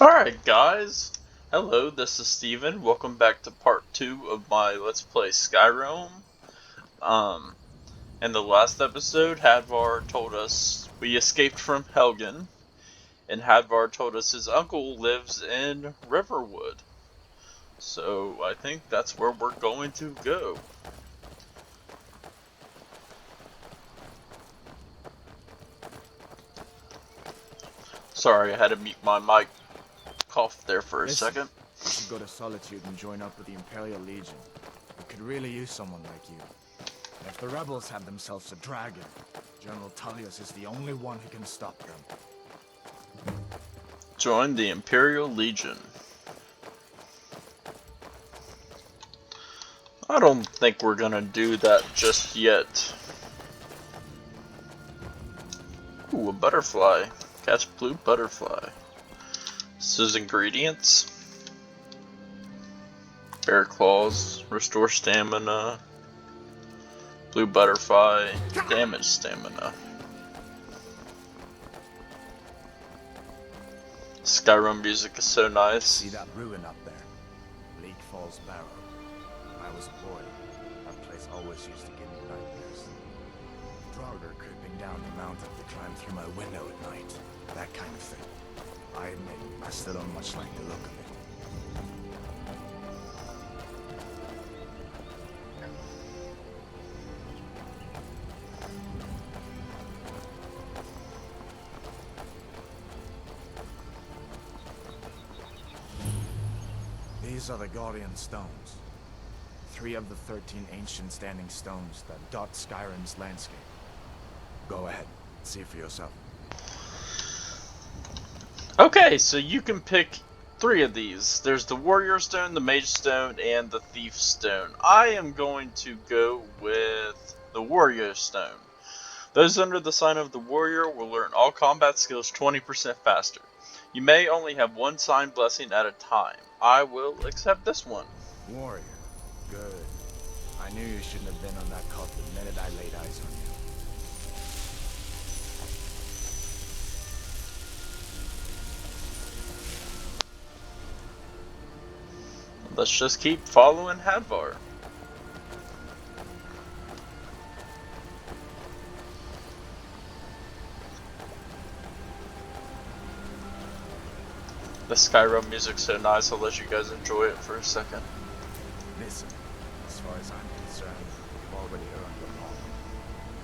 Alright guys, hello, this is Steven. Welcome back to part 2 of my Let's Play Skyrim. Um, in the last episode, Hadvar told us we escaped from Helgen, and Hadvar told us his uncle lives in Riverwood. So I think that's where we're going to go. Sorry, I had to mute my mic cough there for a Listen, second. you should go to Solitude and join up with the Imperial Legion. We could really use someone like you. And if the rebels have themselves a dragon, General Tullius is the only one who can stop them. Join the Imperial Legion. I don't think we're gonna do that just yet. Ooh, a butterfly. Catch blue butterfly. This is ingredients. Bear claws, restore stamina. Blue butterfly, damage stamina. Skyrim music is so nice. See that ruin up there? Bleak Falls Barrow. When I was a boy, that place always used to give me nightmares. Draugr creeping down the mountain to climb through my window at night. That kind of thing. I admit, I still don't much like the look of it. These are the Guardian Stones. 3 of the 13 ancient standing stones that dot Skyrim's landscape. Go ahead, see for yourself. Okay, so you can pick 3 of these. There's the Warrior Stone, the Mage Stone, and the Thief Stone. I am going to go with the Warrior Stone. Those under the sign of the Warrior will learn all combat skills 20% faster. You may only have one sign blessing at a time. I will accept this one. Warrior. Good. I knew you shouldn't have been on that cult the minute I laid eyes on you. Let's just keep following Hadvar. The Skyrim music's so nice, I'll let you guys enjoy it for a second. Listen, as far as I'm concerned, you've already earned your pardon.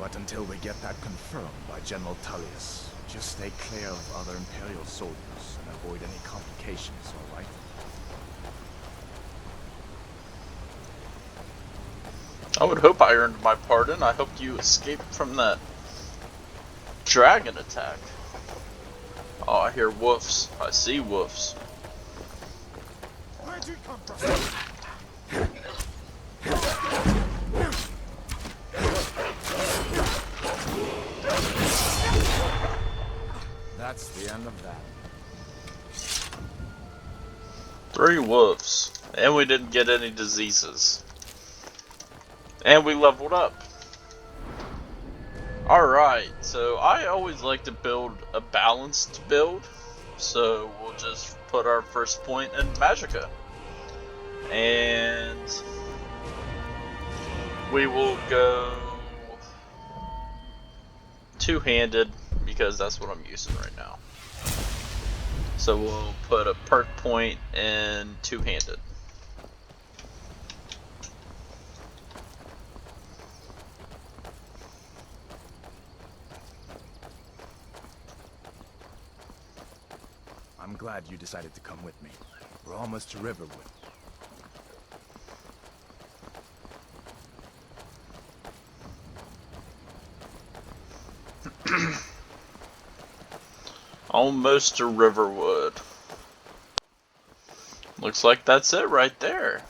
But until we get that confirmed by General Tullius, just stay clear of other Imperial soldiers and avoid any complications, alright? I would hope I earned my pardon. I hope you escaped from that dragon attack. Oh, I hear wolves. I see wolves. Where'd you come from? That's the end of that. 3 wolves. And we didn't get any diseases. And we leveled up. Alright, so I always like to build a balanced build. So we'll just put our first point in Magicka. And we will go two-handed because that's what I'm using right now. So we'll put a perk point in two-handed. I'm glad you decided to come with me. We're almost to Riverwood. Almost to Riverwood. Looks like that's it right there.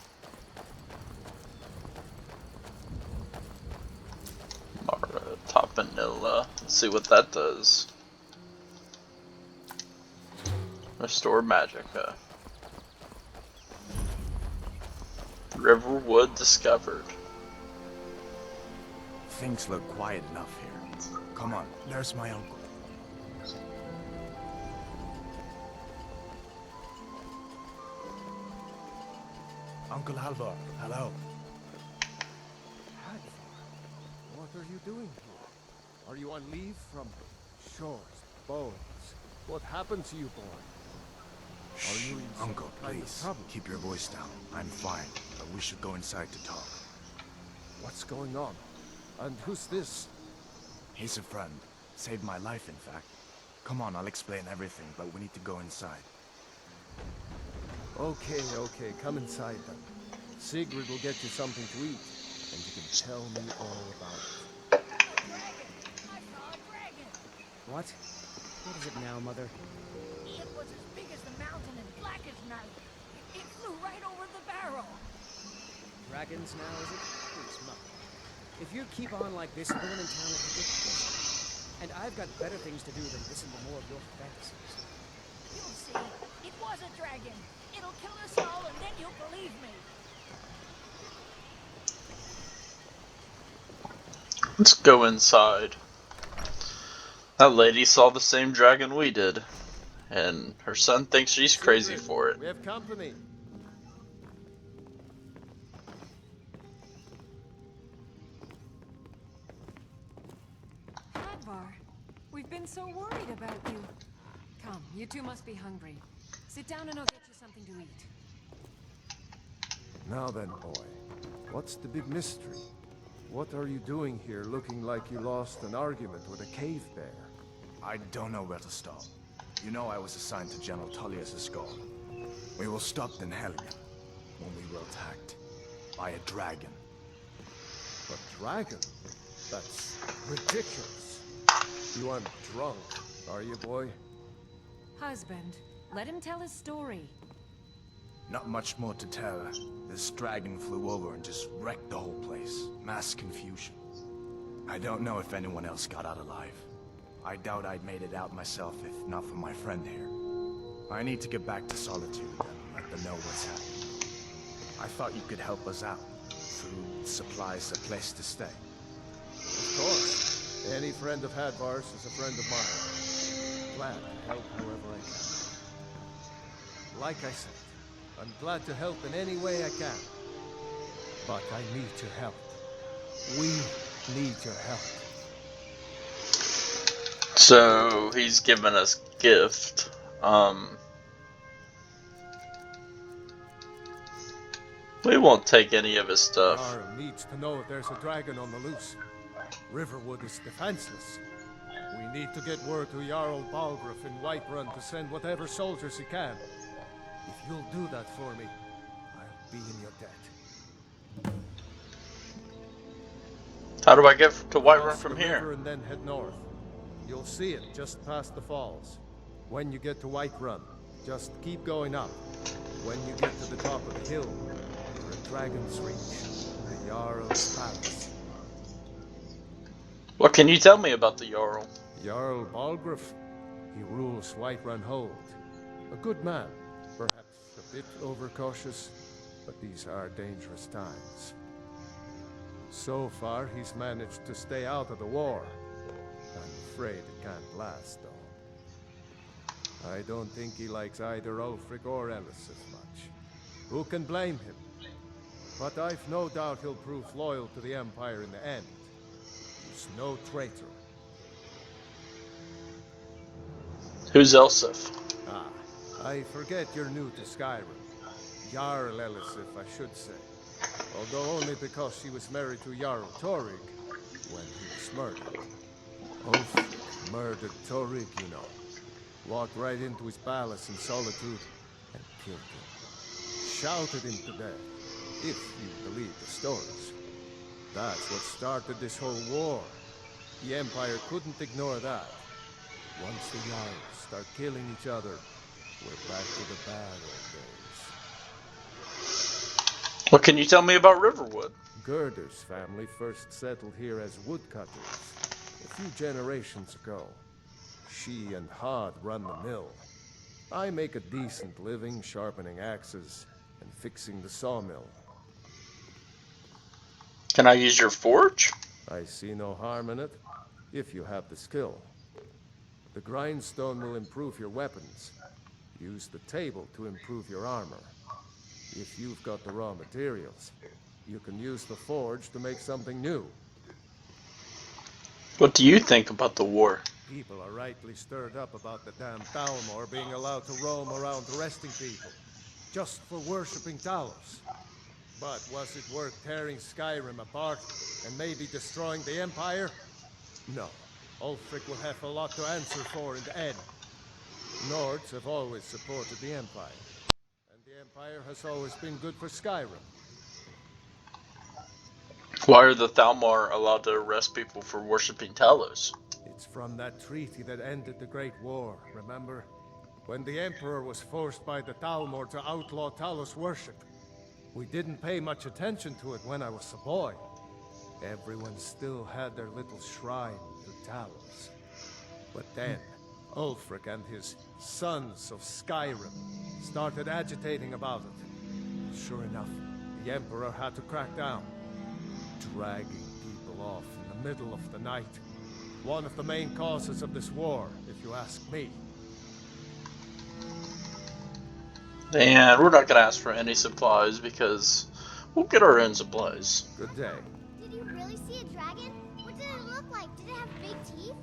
Mara, top vanilla. Let's see what that does. Restore Magicka. Riverwood discovered. Things look quiet enough here. Come on, there's my uncle. Uncle Halvar, hello. Hadvar, what are you doing here? Are you on leave from shores, bones? What happened to you, boy? Are you in some Uncle, kind of please, trouble? keep your voice down. I'm fine, but we should go inside to talk. What's going on? And who's this? He's a friend. Saved my life, in fact. Come on, I'll explain everything, but we need to go inside. Okay, come inside then. Sigrid will get you something to eat, and you can tell me all about it. I saw a dragon! What? What is it now, Mother? It was as big as the mountain and black as night. It flew right over the barrel. Dragons now, is it? Please, Mother. If you keep on like this, everyone in town will forget this. And I've got better things to do than listen to more of your fantasies. You'll see. It was a dragon. It'll kill us all, and then you'll believe me. Let's go inside. That lady saw the same dragon we did, and her son thinks she's crazy Sigrid, for it. We have company. Hadvar, we've been so worried about you. Come, you two must be hungry. Sit down and I'll get you something to eat. Now then, boy, what's the big mystery? What are you doing here looking like you lost an argument with a cave bear? I don't know where to start. You know I was assigned to General Tullius' guard. We were stopped in Helgen when we were attacked by a dragon. A dragon? That's ridiculous. You aren't drunk, are you, boy? Husband, let him tell his story. Not much more to tell. This dragon flew over and just wrecked the whole place. Mass confusion. I don't know if anyone else got out alive. I doubt I'd made it out myself if not for my friend here. I need to get back to Solitude and let them know what's happening. I thought you could help us out. Food, supplies, a place to stay. Of course. Any friend of Hadvar's is a friend of mine. Glad to help however I can. Like I said, I'm glad to help in any way I can. But I need your help. We need your help. So he's given us gift. We won't take any of his stuff. Jarl needs to know if there's a dragon on the loose. Riverwood is defenseless. We need to get word to Jarl Balgruuf in Whiterun to send whatever soldiers he can. If you'll do that for me, I'll be in your debt. How do I get to Whiterun Cross from the river here? and then head north. You'll see it just past the falls. When you get to Whiterun, just keep going up. When you get to the top of the hill, you're at Dragon's Reach, the Jarl's palace. What can you tell me about the Jarl? Jarl Balgruuf, he rules Whiterun Hold. A good man, perhaps a bit overcautious, but these are dangerous times. So far, he's managed to stay out of the war. I'm afraid it can't last, though. I don't think he likes either Ulfric or Ellis as much. Who can blame him? But I've no doubt he'll prove loyal to the Empire in the end. He's no traitor. Who's Elsif? Ah, I forget you're new to Skyrim. Jarl Elisif, I should say. Although only because she was married to Jarl Torig when he was murdered. Ulfric murdered Torig, you know. Walked right into his palace in Solitude and killed him. Shouted him to death, if you believe the stories. That's what started this whole war. The Empire couldn't ignore that. Once the Jarls start killing each other, we're back to the bad old days. What can you tell me about Riverwood? Gerder's family first settled here as woodcutters a few generations ago. She and Hod run the mill. I make a decent living sharpening axes and fixing the sawmill. Can I use your forge? I see no harm in it, if you have the skill. The grindstone will improve your weapons. Use the table to improve your armor. If you've got the raw materials, you can use the forge to make something new. What do you think about the war? People are rightly stirred up about the damn Thalmor being allowed to roam around arresting people, just for worshipping Talos. But was it worth tearing Skyrim apart and maybe destroying the Empire? No. Ulfric will have a lot to answer for in the end. Nords have always supported the Empire, and the Empire has always been good for Skyrim. Why are the Thalmor allowed to arrest people for worshipping Talos? It's from that treaty that ended the Great War, remember? When the Emperor was forced by the Thalmor to outlaw Talos worship. We didn't pay much attention to it when I was a boy. Everyone still had their little shrine to Talos. But then, Ulfric and his Sons of Skyrim started agitating about it. Sure enough, the Emperor had to crack down, dragging people off in the middle of the night. One of the main causes of this war, if you ask me. And we're not going to ask for any supplies because we'll get our own supplies. Good day. Did you really see a dragon? What did it look like? Did it have big teeth?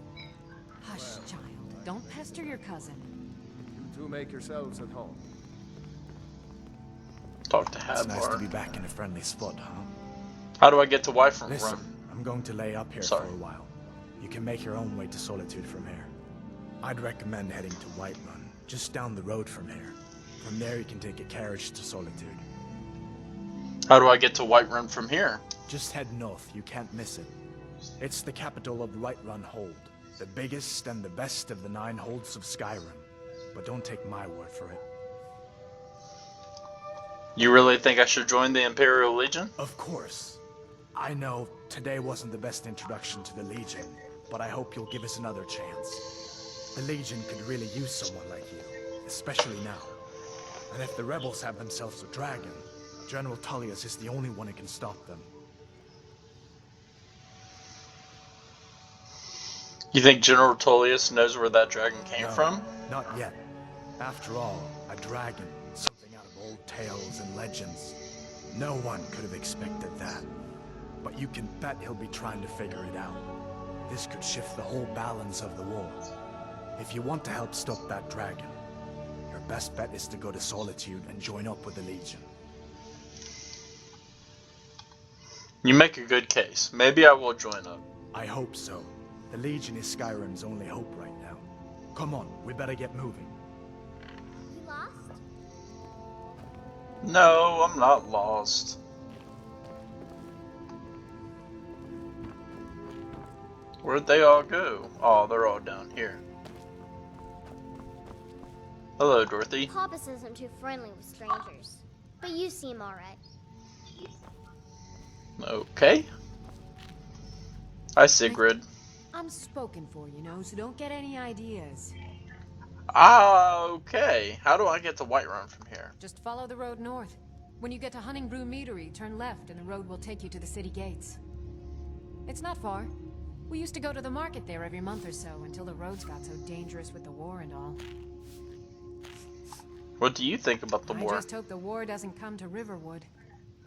Hush, child. Don't pester your cousin. You two make yourselves at home. Talk to It's nice to Hadvar. be back in a friendly spot, huh? How do I get to Wyvern Listen, Run? I'm going to lay up here Sorry. for a while. You can make your own way to Solitude from here. I'd recommend heading to Whiterun, just down the road from here. From there you can take a carriage to Solitude. How do I get to Whiterun from here? Just head north, you can't miss it. It's the capital of Whiterun Hold, the biggest and the best of the 9 holds of Skyrim. But don't take my word for it. You really think I should join the Imperial Legion? Of course. I know today wasn't the best introduction to the Legion, but I hope you'll give us another chance. The Legion could really use someone like you, especially now. And if the rebels have themselves a dragon, General Tullius is the only one who can stop them. You think General Tullius knows where that dragon came No, from? Not yet. After all, a dragon, something out of old tales and legends. No one could have expected that. But you can bet he'll be trying to figure it out. This could shift the whole balance of the war. If you want to help stop that dragon, your best bet is to go to Solitude and join up with the Legion. You make a good case. Maybe I will join up. I hope so. The Legion is Skyrim's only hope right now. Come on, we better get moving. You lost? No, I'm not lost. Where'd they all go? Oh, they're all down here. Hello, Dorothy. Papa says I'm too friendly with strangers. But you seem alright. Okay. Hi, Sigrid. I'm spoken for, you know, so don't get any ideas. Ah, okay. How do I get to Whiterun from here? Just follow the road north. When you get to Hunningbrew Meadery, turn left and the road will take you to the city gates. It's not far. We used to go to the market there every month or so until the roads got so dangerous with the war and all. What do you think about the I war? just hope the war doesn't come to Riverwood.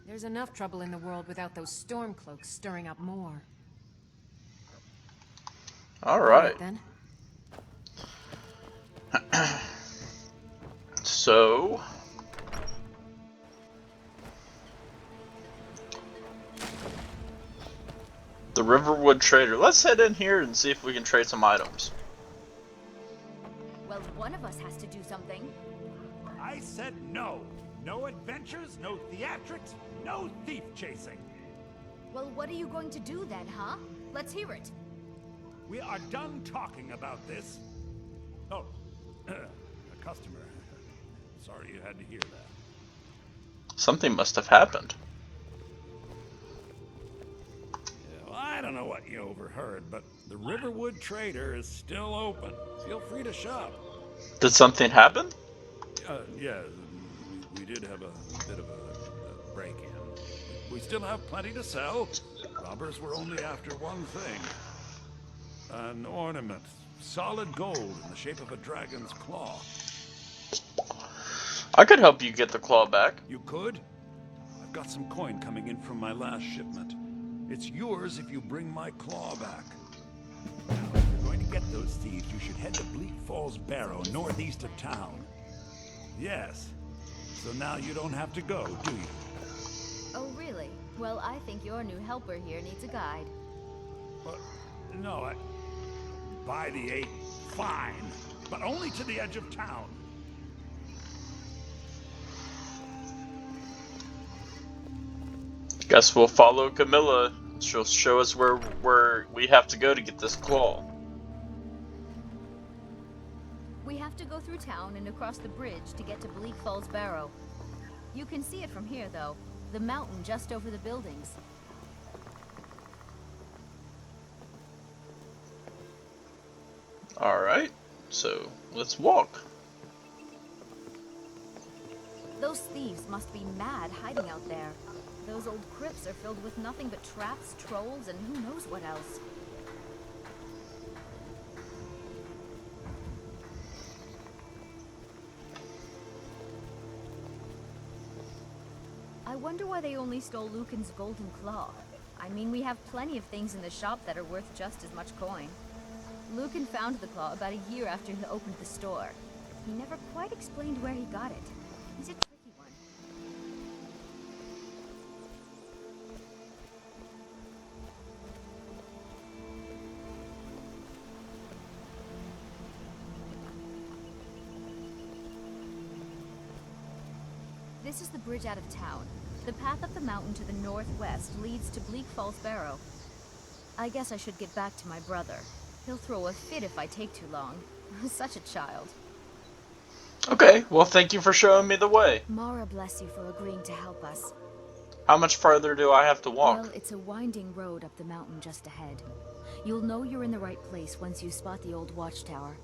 There's enough trouble in the world without those Stormcloaks stirring up more. Alright. Then. So... the Riverwood Trader. Let's head in here and see if we can trade some items. Well, one of us has to do something. I said no. No adventures, no theatrics, no thief chasing. Well, what are you going to do then, huh? Let's hear it. We are done talking about this. Oh, a customer. Sorry you had to hear that. Something must have happened. Yeah, well, I don't know what you overheard, but the Riverwood Trader is still open. Feel free to shop. Did something happen? Yeah, we did have a bit of a break-in. We still have plenty to sell. Robbers were only after one thing. An ornament. Solid gold in the shape of a dragon's claw. I could help you get the claw back. You could? I've got some coin coming in from my last shipment. It's yours if you bring my claw back. Now, if you're going to get those thieves, you should head to Bleak Falls Barrow, northeast of town. Yes. So now you don't have to go, do you? Oh, really? Well, I think your new helper here needs a guide. No, by the 8, fine. But only to the edge of town. Guess we'll follow Camilla. She'll show us where we have to go to get this claw. We have to go through town and across the bridge to get to Bleak Falls Barrow. You can see it from here, though. The mountain just over the buildings. Alright, so let's walk. Those thieves must be mad hiding out there. Those old crypts are filled with nothing but traps, trolls, and who knows what else. I wonder why they only stole Lucan's golden claw. I mean, we have plenty of things in the shop that are worth just as much coin. Lucan found the claw about a year after he opened the store. He never quite explained where he got it. He's a tricky one. This is the bridge out of town. The path up the mountain to the northwest leads to Bleak Falls Barrow. I guess I should get back to my brother. He'll throw a fit if I take too long. Such a child. Okay, well thank you for showing me the way. Mara bless you for agreeing to help us. How much farther do I have to walk? Well, it's a winding road up the mountain just ahead. You'll know you're in the right place once you spot the old watchtower.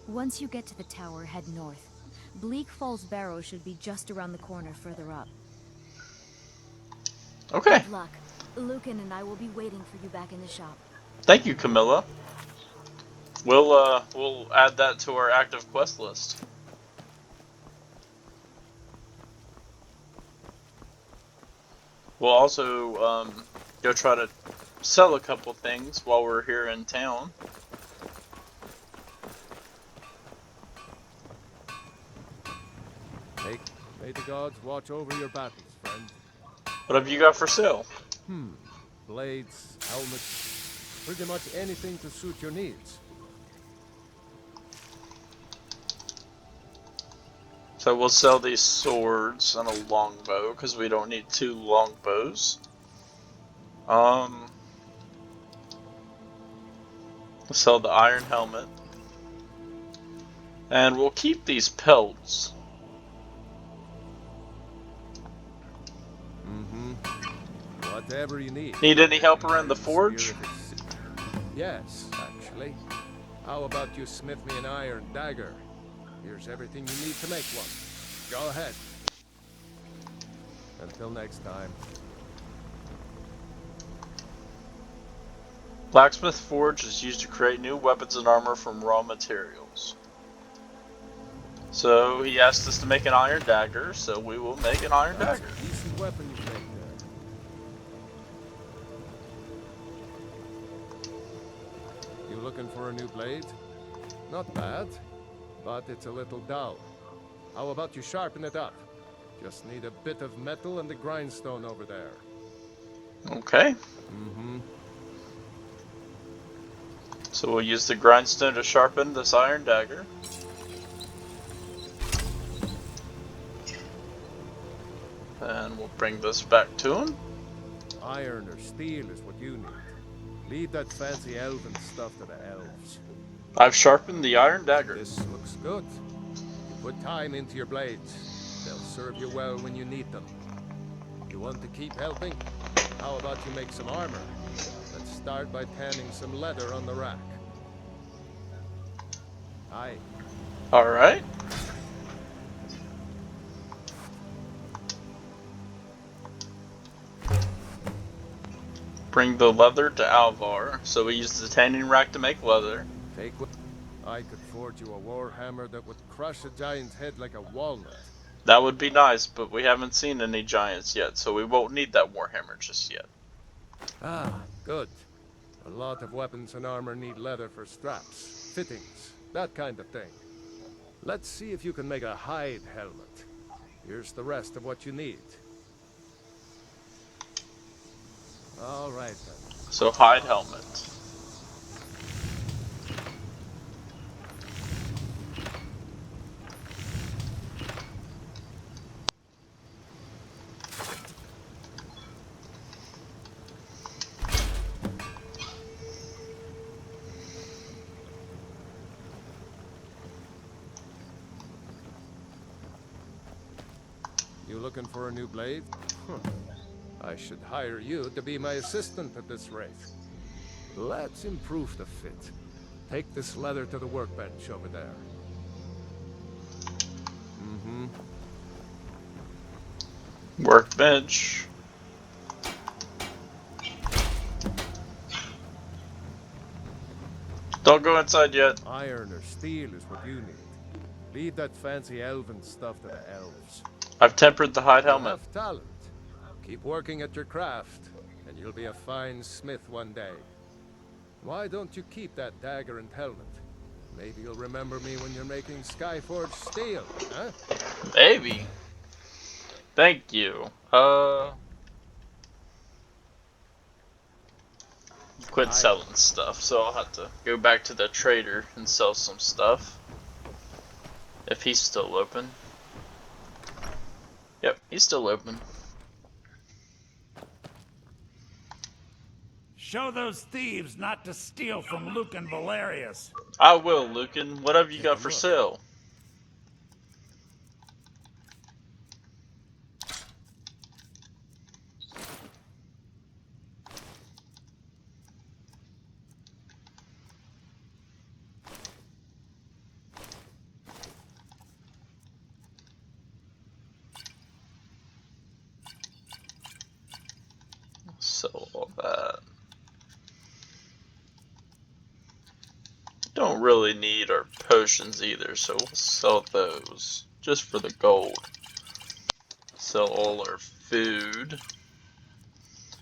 Once you get to the tower, head north. Bleak Falls Barrow should be just around the corner further up. Okay. Good luck. Lucan and I will be waiting for you back in the shop. Thank you, Camilla. We'll add that to our active quest list. We'll also go try to sell a couple things while we're here in town. May the gods watch over your battles, friend. What have you got for sale? Blades, helmets, pretty much anything to suit your needs. So we'll sell these swords and a longbow because we don't need 2 longbows. We'll sell the iron helmet. And we'll keep these pelts. Whatever you need. Need any help around the forge? Yes, actually. How about you smith me an iron dagger? Here's everything you need to make one. Go ahead. Until next time. Blacksmith forge is used to create new weapons and armor from raw materials. So he asked us to make an iron dagger, so we will make an iron That's dagger. a decent weapon you make there. You looking for a new blade? Not bad, but it's a little dull. How about you sharpen it up? Just need a bit of metal and the grindstone over there. Okay. So we'll use the grindstone to sharpen this iron dagger. And we'll bring this back to him. Iron or steel is what you need. Leave that fancy elven stuff to the elves. I've sharpened the iron dagger. This looks good. You put time into your blades. They'll serve you well when you need them. You want to keep helping? How about you make some armor? Let's start by tanning some leather on the rack. Aye. Alright. Bring the leather to Alvar. So we use the tanning rack to make leather. Take what I could forge you a war hammer that would crush a giant's head like a walnut. That would be nice, but we haven't seen any giants yet, so we won't need that warhammer just yet. Ah, good. A lot of weapons and armor need leather for straps, fittings, that kind of thing. Let's see if you can make a hide helmet. Here's the rest of what you need. All right then. So hide helmet. You looking for a new blade? I should hire you to be my assistant at this rate. Let's improve the fit. Take this leather to the workbench over there. Workbench. Don't go inside yet. Iron or steel is what you need. Leave that fancy elven stuff to the elves. I've tempered the hide You helmet. have talent. Keep working at your craft, and you'll be a fine smith one day. Why don't you keep that dagger and helmet? Maybe you'll remember me when you're making Skyforge steel, huh? Maybe. Thank you. Quit selling stuff, so I'll have to go back to the trader and sell some stuff. If he's still open. Yep, he's still open. Show those thieves not to steal from Luke and Valerius. I will, Lucan. What have you got for sale? Sell all that. Don't really need our potions either, so we'll sell those just for the gold. Sell all our food.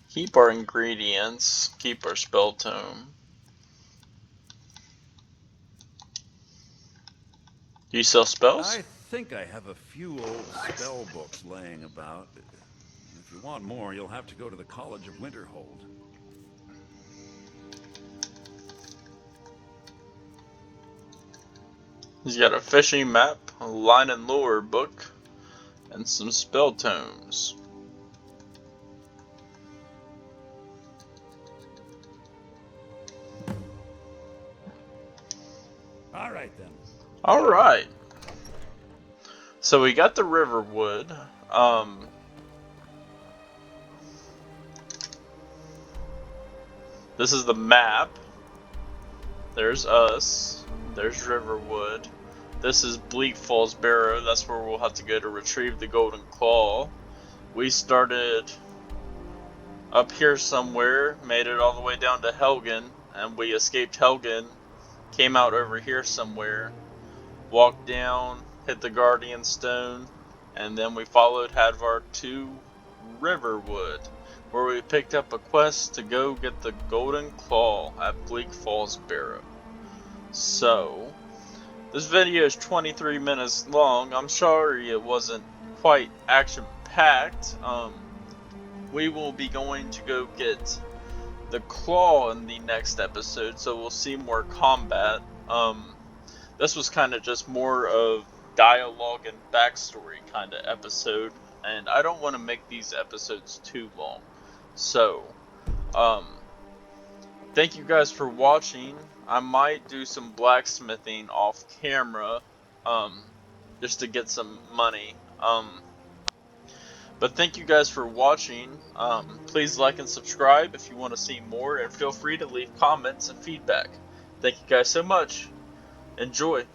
Keep our ingredients. Keep our spell tome. Do you sell spells? I think I have a few old spell books laying about. If you want more, you'll have to go to the College of Winterhold. He's got a fishing map, a line and lure book, and some spell tomes. All right then. All right. So we got the Riverwood. This is the map. There's us. There's Riverwood. This is Bleak Falls Barrow. That's where we'll have to go to retrieve the Golden Claw. We started up here somewhere, made it all the way down to Helgen, and we escaped Helgen, came out over here somewhere, walked down, hit the Guardian Stone, and then we followed Hadvar to Riverwood, where we picked up a quest to go get the Golden Claw at Bleak Falls Barrow. So, this video is 23 minutes long. I'm sorry it wasn't quite action-packed. We will be going to go get the Claw in the next episode, so we'll see more combat. This was kind of just more of dialogue and backstory kind of episode, and I don't want to make these episodes too long. So, thank you guys for watching. I might do some blacksmithing off camera, just to get some money. But thank you guys for watching. Please like and subscribe if you want to see more, and feel free to leave comments and feedback. Thank you guys so much. Enjoy.